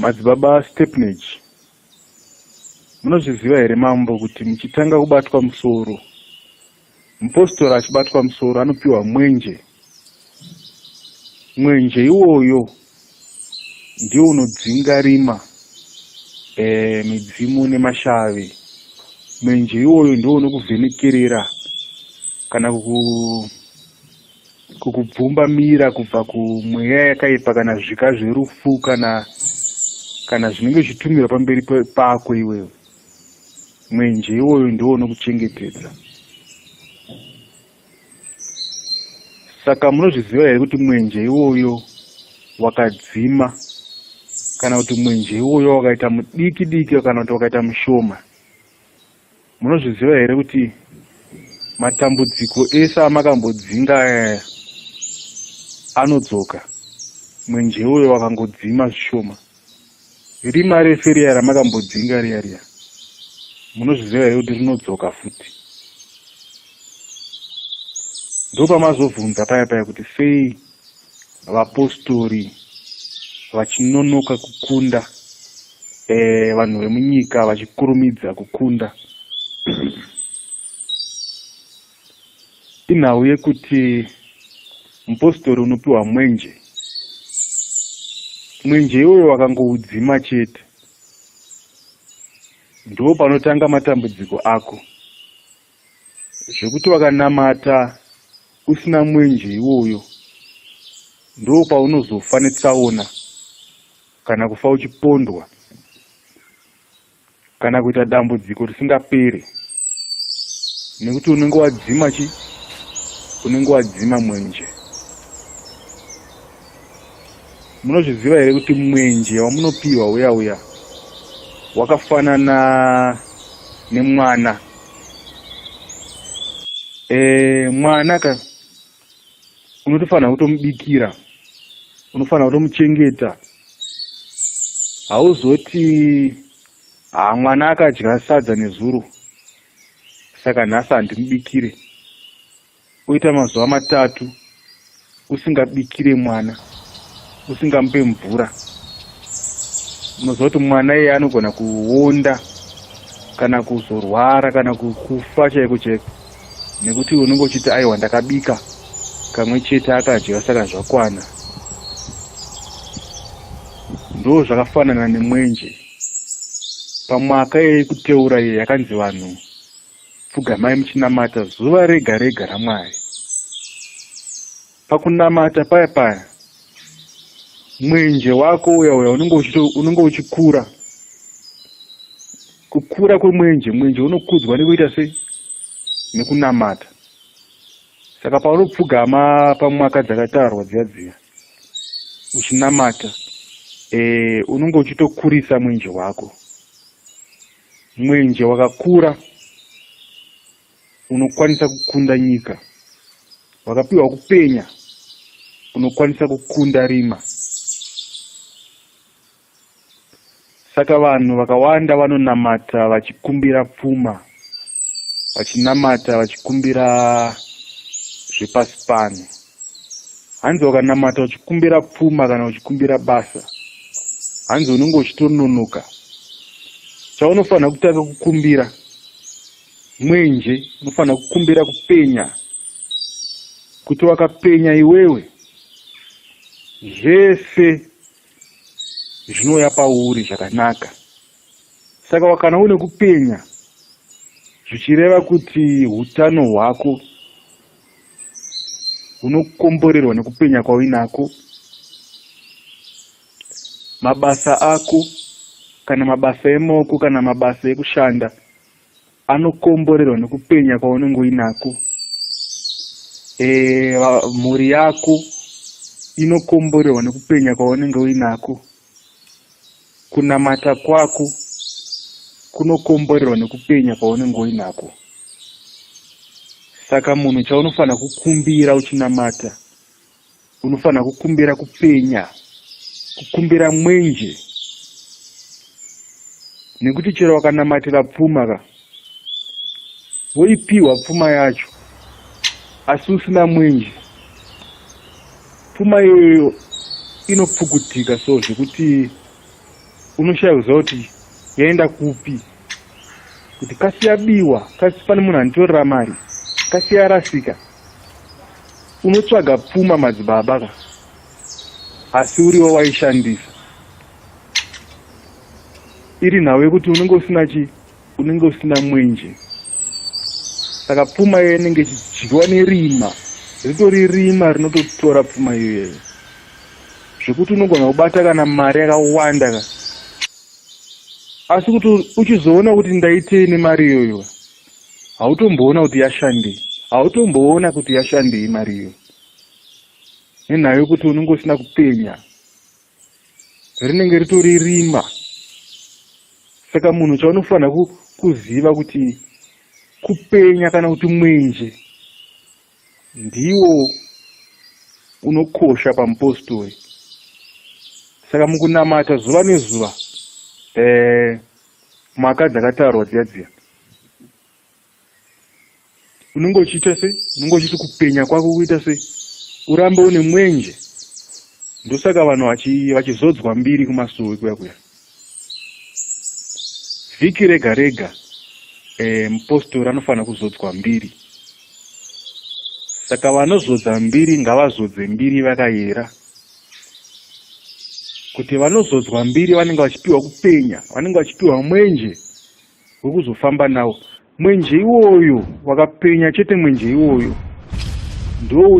Madzibaba stepnage. Munozviziva here mambo kuti muchitanga kubatwa musoro, mupostori achibatwa musoro anopiwa mwenje. Mwenje iwoyo ndio unodzinga rima, midzimu nemashave. Mwenje iwoyo ndio unokuvhenekerera kana kukubvumba mira kubva kumweya yakaipa kana zvika zverufu kana zvinenge zvitumirwa pamberi pako iwewe. Mwenje iwoyo ndio unokuchengetedza. Saka munozviziva here kuti mwenje iwoyo wakadzima, kana kuti mwenje iwoyo wakaita mudiki diki kana kuti wakaita mushoma. Munozviziva here kuti matambudziko ese amakambodzinga anodzoka. Mwenje iwoyo wakangodzima zvishoma. Rima refe riya ramakambodzinga riya munozviziva here kuti rinodzoka futi. Ndo pamazobvunza paya kuti sei vapostori vachinonoka kukunda vanhu vemunyika vachikurumidza kukunda. Inhau yekuti mupostori unopiwa mwenje. Mwenje iwoyo wakangoudzima chete, ndo panotanga matambudziko ako. Zvekuti wakanamata usina mwenje iwoyo, ndo paunozofa netsaona kana kufa uchipondwa kana kuita dambudziko risingaperi, nekuti unenge wadzima unenge wadzima mwenje. Munozviziva here kuti mwenje wamunopiwa uya wakafanana nemwana. Mwana unotofanira kutomubikira, unofanira kutomuchengeta. Hauzoti mwana akadya sadza nezuro, saka nhasi handimubikire. Oita mazuva 3 usingabikire mwana, usingamupe mvura. Unoziva kuti mwana iye anogona kuonda kana kuzorwara kana kufa chaiko chaiko, nekuti unenge uchiti aiwa ndakabika kamwe chete akadya saka zvakwana. Ndo zvakafanana nemwenje. Pamwaka yekuteura iyi yakanzi vanhu pfugamai muchinamata zuva rega rega raMwari. Pakunamata paya mwenje wako uya unenge uchikura. Kukura kwemwenje, mwenje unokudzwa nekuita sei? Nekunamata. Saka paunopfugama pamwaka dzakatarwa dziya uchinamata, unenge uchitokurisa mwenje wako. Mwenje wakakura unokwanisa kukunda nyika. Wakapiwa kupenya unokwanisa kukunda rima. Saka vanhu vakawanda vanonamata vachikumbira pfuma, vachinamata vachikumbira zvepasi pano. Hanzi wakanamata uchikumbira pfuma kana uchikumbira basa, hanzi unenge uchitononoka. Chaunofanira kutanga kukumbira mwenje, unofanira kukumbira kupenya. Kuti wakapenya iwewe, zvese zvinouya pauri zvakanaka. Saka wakana une kupenya, zvichireva kuti hutano hwako hunokomborerwa nekupenya kwauinako. Mabasa ako kana mabasa emaoko kana mabasa ekushanda anokomborerwa nekupenya kwaunenge uinako. Mhuri yako inokomborerwa nekupenya kwaunenge uinako. Kunamata kwako kunokomborerwa nekupenya kwaunenge uinako. Saka munhu chaunofanira kukumbira uchinamata, unofanira kukumbira kupenya, kukumbira mwenje. Nekuti chero wakanamatira pfuma woipiwa pfuma yacho, asi usina mwenje, pfuma iyoyo inopukutika so zvekuti unoshaya kuziva kuti yaenda kupi, kuti kasi yabiwa, kasi pane munhu anotorera mari, kasi yarasika. Unotsvaga pfuma madzibaba ka, asi uriwo waishandisa. Iri nhau yekuti unenge usina unenge usina mwenje. Saka pfuma iyo inenge ichidyiwa nerima, ritori rima rinototora pfuma iyoyo, zvekuti unogona kubata kana mari yakawanda ka, asi kuti uchizoona kuti ndaitei nemari iyoyo, hautomboona kuti yashandei, hautomboona kuti yashandei mari iyoyo, nenhau yekuti unenge usina kupenya, rinenge ritori rima. Saka munhu chaunofanira kuziva kuti kupenya kana kuti mwenje ndiwo unokosha pamupostori. Saka mukunamata zuva nezuva, mhaka dzakatarwa dziya unenge uchiita sei, unenge uchiti kupenya kwako kuita sei, urambe une mwenje. Ndosaka vanhu vachizodzwa mbiri kuMasowe kuya. Vhiki rega rega mupostori anofanira kuzodzwa mbiri. Saka vanozodza mbiri ngavazodze mbiri vakayera. Kuti vanozodzwa mbiri vanenge vachipiwa kupenya, vanenge vachipiwa mwenje wekuzofamba nawo. Mwenje iwoyo wakapenya chete, mwenje iwoyo ndo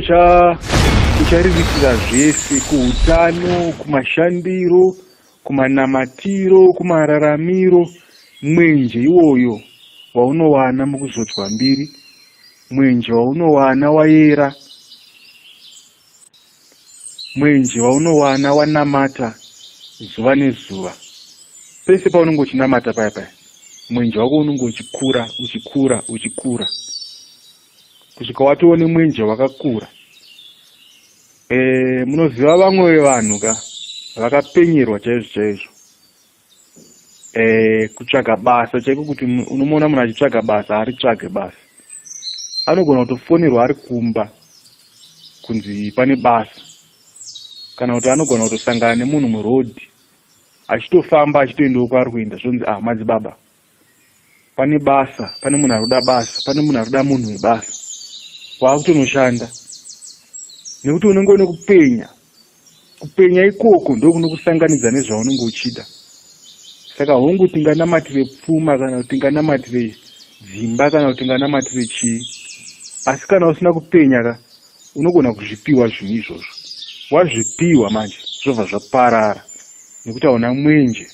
uchariritira zvese, kuutano, kumashandiro, kumanamatiro, kumararamiro. Mwenje iwoyo waunowana mukuzodzwa mbiri, mwenje waunowana wayera, mwenje waunowana wanamata zuva nezuva. Pese paunenge uchinamata paya, mwenje wako unenge uchikura kusvika watoone mwenje wakakura. Munoziva vamwe vevanhu ka vakapenyerwa chaizvo, kutsvaga basa chaiko, kuti unomuona munhu achitsvaga basa haritsvage basa, anogona kutofonerwa ari kumba kunzi pane basa, kana kuti anogona kutosangana nemunhu murodhi achitofamba achitoendawo kwaari kuenda, zvonzi madzibaba pane basa, pane munhu arikuda basa, pane munhu arikuda munhu webasa, waakutonoshanda. Nekuti unenge une kupenya ikoko ndo kunokusanganidza nezvaunenge uchida. Saka hongu tinganamatire pfuma, kana kuti tinganamatire dzimba, kana kuti tinganamatire chii, asi kana usina kupenya ka, unogona kuzvipiwa zvinhu izvozvo. Wazvipiwa manje zvobva zvaparara nekuti hauna mwenje.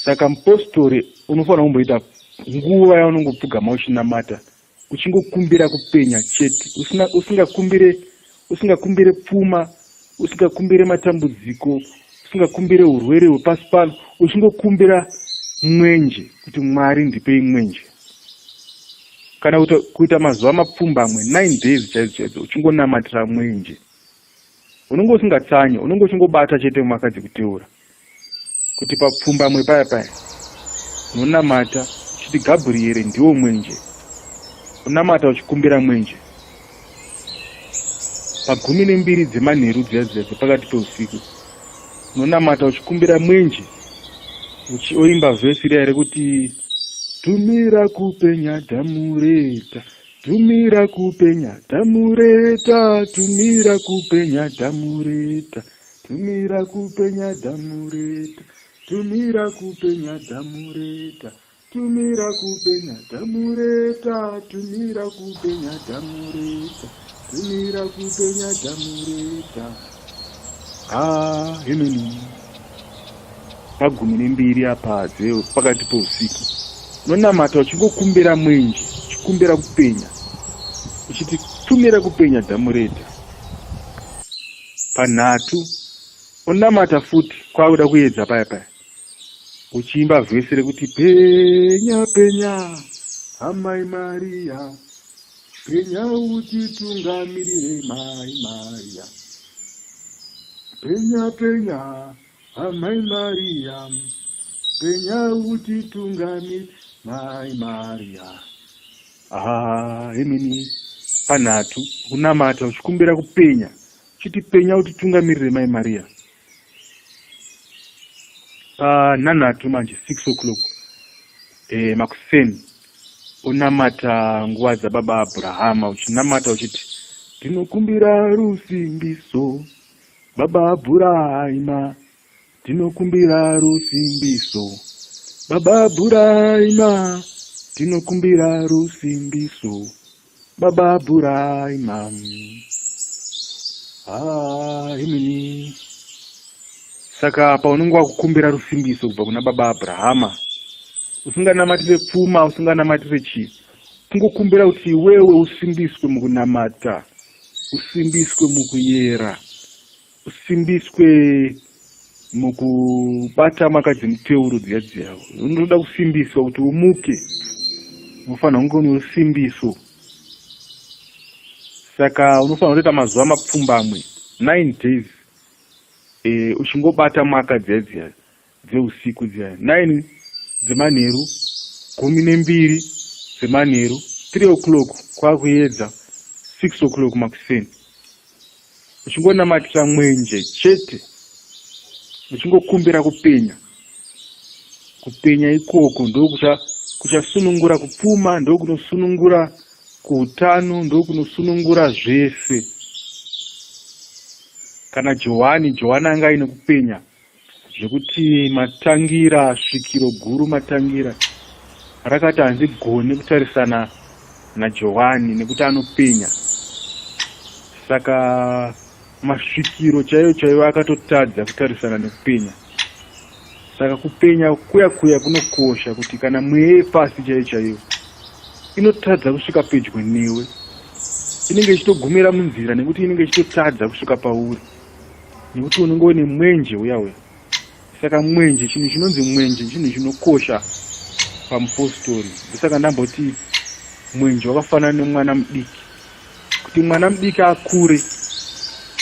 Saka mupostori unofanira kumboita nguva yaunongopfugama uchinamata, uchingokumbira kupenya chete, usingakumbire pfuma, usingakumbire matambudziko, usingakumbire urwere hwepasi pano, uchingokumbira mwenje, kuti Mwari ndipei mwenje. Kana kuita mazuva mapfumbamwe 9 days chaidzo uchingonamatira mwenje, unenge usingatsanya, unenge uchingobata chete mumakadzi kuteura kuti papfumbamwe paya unonamata uchiti Gabhurieri ndiwo mwenje, unamata uchikumbira mwenje. Pa12 dzemanheru dziya pakati peusiku unonamata uchikumbira mwenje, oimba vhesi riya rekuti tumira kupenya dhamureta, tumira kupenya dhamureta, tumira kupenya dhamureta, tumira kupenya dhamureta, tumira kupenya dhamureta, tumira kupenya dhamureta, tumira kupenya dhamureta, tumira kupenya dhamureta. Hemeni pa12 apa pakati peusiku unonamata uchingokumbira mwenje, uchikumbira kupenya, uchiti tumira kupenya dhamureta. Pa3 unonamata futi kwakuda kuedza paya uchiimba vhesi rekuti penya penya amai Maria, penya utitungamirire mai Maria, penya penya amai Maria, penya utitungamirire mai Maria. Hemeni pa3 unamata uchikumbira kupenya, uchiti penya utitungamirire mai Maria. panhanhatu manje 6 o'clock makuseni unamata nguva dzababa Abrahama uchinamata uchiti ndinokumbira rusimbiso baba Abrahama, ndinokumbira rusimbiso baba Abrahama, ndinokumbira rusimbiso baba Abrahama. Imini saka paunenge wakukumbira rusimbiso kubva kuna baba Abrahama, usinganamatire pfuma, usinganamatire chii, kungokumbira kuti iwewe usimbiswe mukunamata, usimbiswe mukuyera, usimbiswe mukubata makadzi muteuro dziya. Unoda kusimbiswa kuti umuke, unofanira kunge une rusimbiso. Saka unofanira kuita mazuva mapfumbamwe 9 days uchingobata maka dziya dzeusiku dziya 9 dzemanheru, 12 dzemanheru, 3 o'clock kwakuedza, 6 o'clock makuseni, uchingonamatira mwenje chete, uchingokumbira kupenya. Kupenya ikoko ndo kuchasunungura kupfuma, ndo kunosunungura kuutano, ndo kunosunungura zvese. Kana Johani anga aine kupenya zvekuti matangira, svikiro guru matangira rakati handigoni kutarisana naJohani nekuti anopenya. Saka masvikiro chaiwo akatotadza kutarisana nekupenya. Saka kupenya kuya kunokosha kuti kana mweya pasi chaiyo inotadza kusvika pedyo newe, inenge ichitogumira munzira nekuti inenge ichitotadza kusvika pauri, nekuti unenge une mwenje uya. Saka mwenje, chinhu chinonzi mwenje chinhu chinokosha pamupostori. Saka ndamboti mwenje wakafanana nemwana mudiki. Kuti mwana mudiki akure,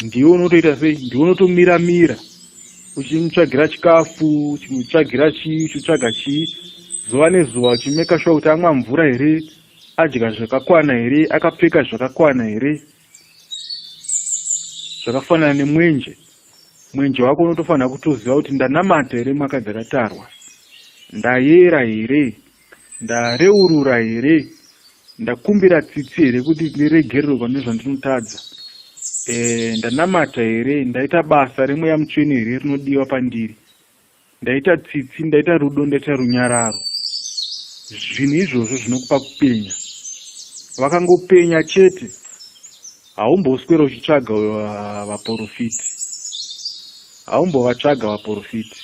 ndiwe unotoita sei? Ndiwe unotomira uchimutsvagira chikafu, uchimutsvagira chii, uchitsvaga chii, zuva nezuva uchimeka sure kuti amwa mvura here, adya zvakakwana here, akapfeka zvakakwana here. Zvakafanana nemwenje. Mwenje wako unotofanira kutoziva kuti ndanamata here maka dzakatarwa, ndayera here, ndareurura here, ndakumbira tsitsi here kuti ndiregererwe pane zvandinotadza, ndanamata here, ndaita basa remweya mutsvene here rinodiwa pandiri, ndaita tsitsi, ndaita rudo, ndaita runyararo. Zvinhu izvozvo zvinokupa kupenya. Vakangopenya chete, haumboswera uchitsvaga vaprofiti, haumbovatsvaga vaprofiti.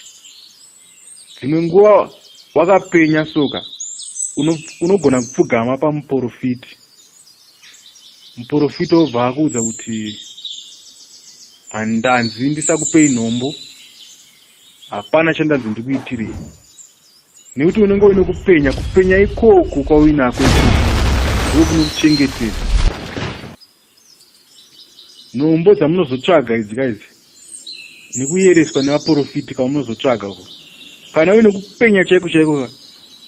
Dzimwe nguva wakapenya soka unogona kupfugama pamuprofiti. Muprofiti obva akuudza kuti handanzi ndisakupei nhombo, hapana chandanzi ndikuitirei. Nekuti unenge uine kupenya ikoko kwauinako ndiko kunokuchengetedza. Nhombo dzamunozotsvaga idzi nekuyereswa nevaprofiti kwamunozotsvaga ko. Kana uine kupenya chaiko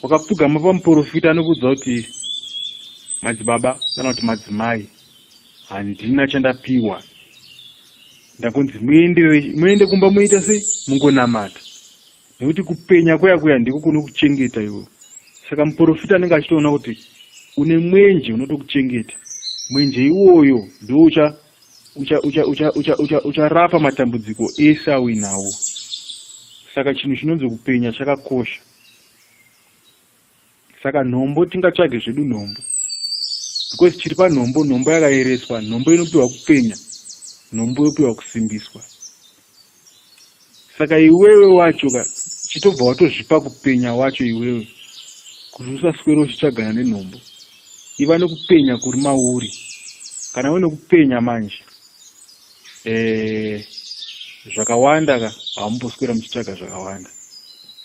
wakapfugama pamuprofiti anokuudza kuti madzibaba kana kuti madzimai, handina chandapiwa, ndakunzi muende kumba muita sei, mungonamata. Nekuti kupenya kuya ndiko kunokuchengeta iwe. Saka muprofita anenge achitoona kuti une mwenje unotokuchengeta. Mwenje iwoyo ndio ucharapa matambudziko ese auinawo. Saka chinhu chinonzi kupenya chakakosha. Saka nhombo tingatsvage zvedu nhombo, because chiri panhombo, nhombo yakaereswa, nhombo inopiwa kupenya, nhombo inopiwa kusimbiswa. Saka iwewe wacho chitobva watozvipa kupenya wacho iwewe, kuti usaswera uchitsvagana nenhombo. Iva nekupenya kuri mauri. Kana une kupenya manje, zvakawanda hamumboswera muchitsvaga zvakawanda.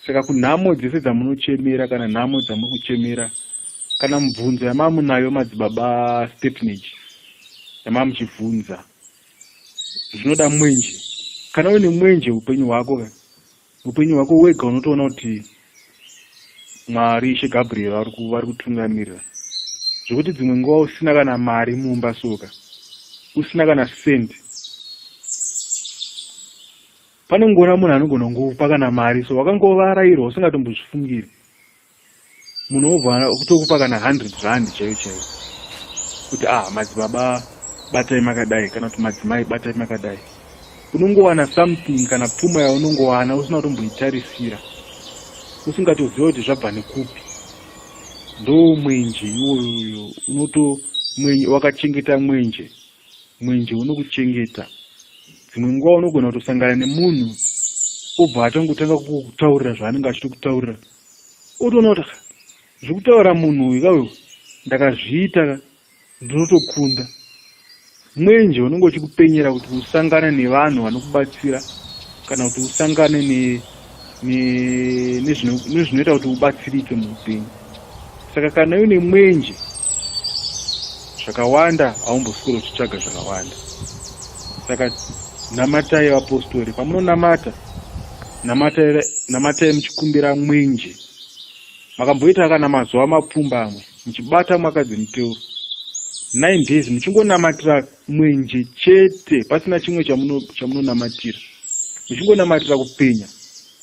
Saka kunhamo dzese dzamunochemera, kana nhamo dzamurikuchemera, kana mubvunzo yamamunayo madzibaba stepnage yamamuchibvunza, zvinoda mwenje. Kana une mwenje upenyu hwako wega unotoona kuti Mwari Ishe Gabriel vari kutungamirira. Zvekuti dzimwe nguva usina kana mari mumba soka, usina kana sendi, Panongona munhu anogona kungopa kana mari, so wakangovarairwa usingatombozvifungiri. Munhu obva kutokupa kana 100 rand chaiyo chaiyo kuti madzibaba batai makadai kana kuti madzimai batai makadai. Unongowana something kana pfuma yaunongowana usina kutomboitarisira, usingatoziva kuti zvabva nekupi. Ndo mwenje iwoyo wakachengeta mwenje unokuchengeta. Dzimwe nguva unogona kutosangana nemunhu obva atangotanga kutaurira zvaanenge achitokutaurira, otoona kuti zvekutaura munhu uyu kauyu ndakazviita ndinotokunda. Mwenje unenge uchikupenyera kuti usangane nevanhu vanokubatsira kana kuti usangane nezvinoita kuti ubatsirike muupenyu. Saka kana uine mwenje, zvakawanda haumboswera uchitsvaga zvakawanda. Saka namatai vapostori, pamunonamata namatai muchikumbira mwenje. Makamboita kana mazuva mapfumbamwe muchibata mwakadzi muteuro 9 days muchingonamatira mwenje chete, pasina chimwe chamunonamatira, muchingonamatira kupenya,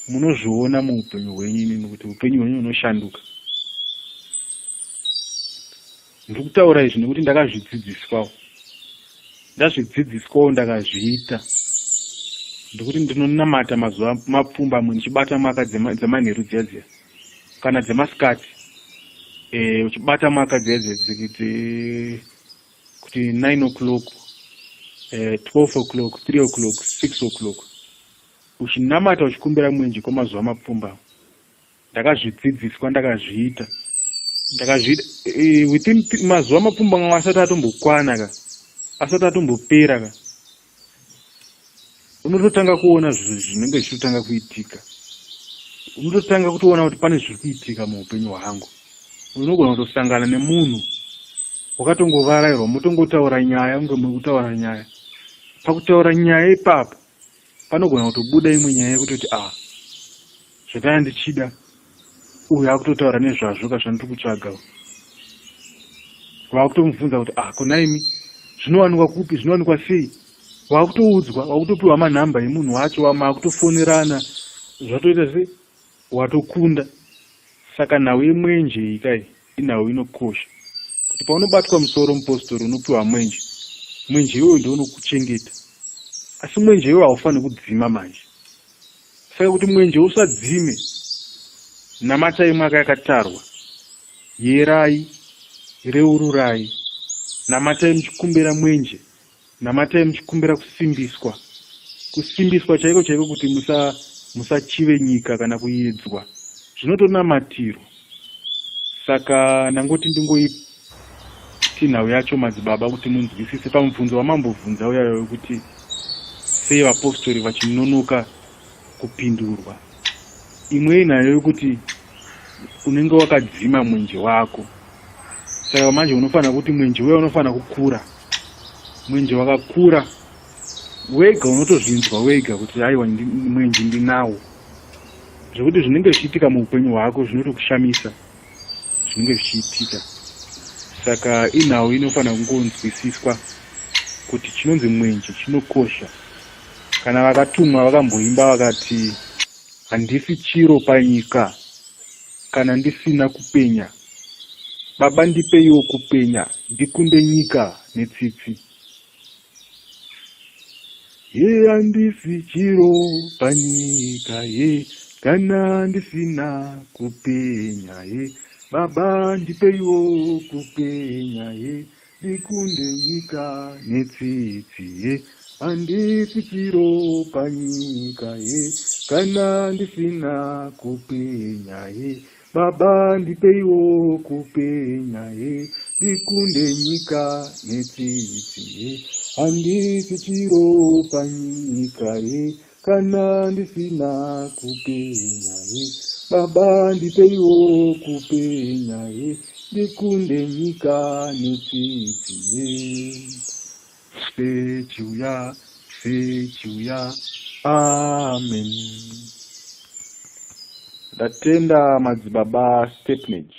munozviona muupenyu hwenyu nekuti upenyu hwenyu hunoshanduka. Ndiri kutaura izvi nekuti ndakazvidzidziswawo ndakazviita, ndikuti ndinonamata mazuva mapfumbamwe ndichibata mwaka dzemanheru dziya kana dzemasikati, uchibata mwaka dziya kuti 9 o'clock, 12 o'clock, 3 o'clock, 6 o'clock, uchinamata uchikumbira mwenje kwamazuva mapfumbamwe. Ndakazvidzidziswa, ndakazviita within mazuva mapfumbamwe asati atombokwana asati atombopera unototanga kuona zvinenge zvichitotanga kuitika. Unototanga kutoona kuti pane zviri kuitika muupenyu hwangu. Unogona kutosangana nemunhu wakatongovarairwa, mutongotaura nyaya, unge mukutaura nyaya. Pakutaura nyaya ipapo panogona kutobuda imwe nyaya yekutoti zvakanga ndichida uyu akutotaura nezvazvo kazvandiri kutsvaga. Wakutomubvunza kuti kuna imi zvinowanikwa kupi, zvinowanikwa sei? Wakutoudzwa, wakutopiwa manhamba emunhu wacho, makutofonerana, zvatoita sei? Watokunda. Saka nhau yemwenje ikai inhau inokosha. Kuti paunobatwa musoro mupostori unopiwa mwenje iwoyo ndio unokuchengeta. Asi mwenje iwoyo haufaniri kudzima manje. Saka kuti mwenje usadzime, namatai mwaka yakatarwa, yerai, reururai, namatai muchikumbira mwenje, namatai muchikumbira kusimbiswa chaiko chaiko kuti musachive nyika kana kuedzwa. Zvinotonamatirwa. Saka nangoti ndingoiti nhau yacho madzibaba kuti munzwisise pamubvunzo wamambobvunza uyayo kuti sei vapostori vachinonoka kupindurwa. Imwe inayo yokuti unenge wakadzima mwenje wako. Saka manje unofanira kuti mwenje wewe unofanira kukura. Mwenje wakakura wega unotozvinzwa wega kuti aiwa mwenje ndinawo. Zvekuti zvinenge zvichiitika muupenyu hwako zvinotokushamisa zvinenge zvichiitika. Saka inhau inofanira kungonzwisiswa kuti chinonzi mwenje chinokosha. Kana vakatumwa vakamboimba vakati handisi chiro panyika kana ndisina kupenya, baba ndipeiwo kupenya ndikunde nyika netsitsi. Handisi chiro panyika kana ndisina kupenya, baba ndipeiwo kupenya ndikunde nyika netsitsi. Handisi chiro panyika kana ndisina kupenya, baba ndipeiwo kupenya ndikunde nyika netsitsi. Handisi chiro panyika kana ndisina kupenya, baba ndipeiwo kupenya ndikunde nyika netsitsi. Sechiuya, sechiuya, amen. Ndatenda madzibaba Stepnage.